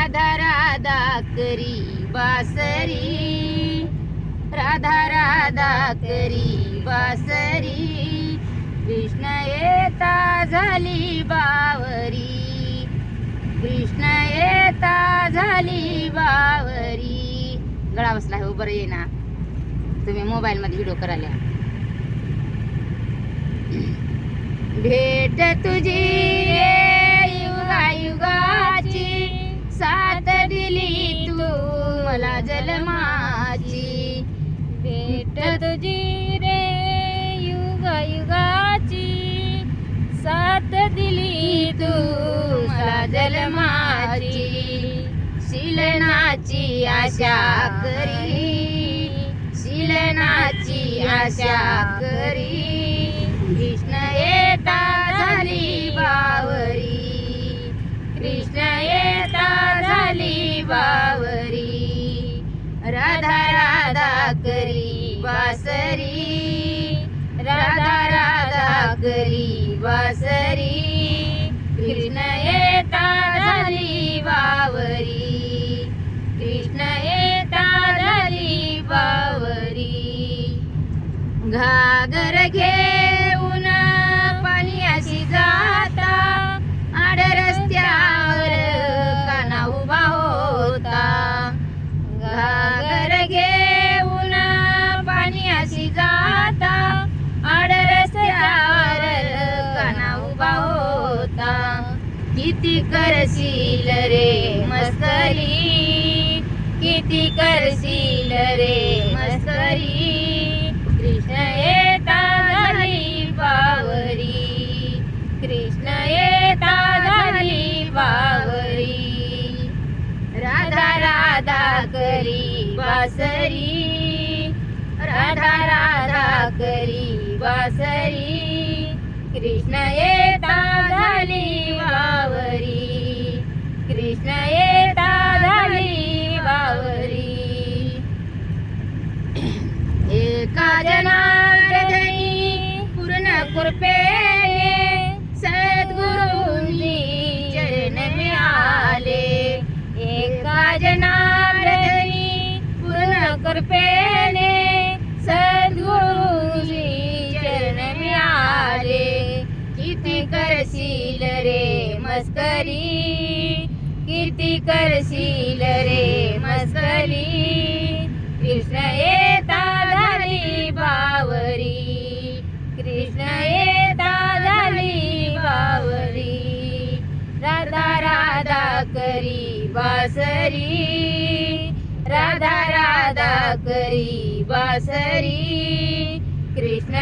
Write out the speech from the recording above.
राधा राधा करी बासरी, राधा राधा करी बासरी, कृष्ण येता झाली बावरी, कृष्ण येता झाली बावरी. गळा बसला हो, बरं ये ना तुम्ही मोबाईल मध्ये व्हिडिओ करायला. भेट तुझी युगायुगाची, साथ दिली तू मला जन्माची. भेट तुझी रे युगायुगाची, साथ दिली तू मला जन्माची. शीलनाची आशा करी, शीलनाची आशा करी, कृष्ण येता झाली बावरी, कृष्ण येता झाली बावरी. राधा राधा करी बासरी, राधा राधा करी बासरी, कृष्ण येता झाली बावरी, कृष्ण येता झाली बावरी. घागर घेऊन पाणी अशी जाता, आड रस्त्यावर काना उभा होता. घागर घेऊन पाणी अशी जाता, आड रस्त्यावर काना उभा होता. किती करशील रे मस्करी, किती करशील रे मस्करी, कृष्ण येता झाली बावरी, कृष्ण येता झाली बावरी. राधा राधा करी बासरी, राधा राधा करी बासरी, कृष्ण येता झाली बावरी, कृष्ण येता झाली बावरी. एका जनार्दनी पूर्ण कृपेने सद्गुरूंनी चरण मिळाले. एका जनार्दनी पूर्ण कृपेने सद्गुरूंनी चरण मिळाले. किती करशील रे मस्करी, किती करशील रे मस्करी, कृष्ण येता झाली बावरी, कृष्ण येता झाली बावरी. राधा राधा करी बासरी, राधा राधा करी बासरी, कृष्ण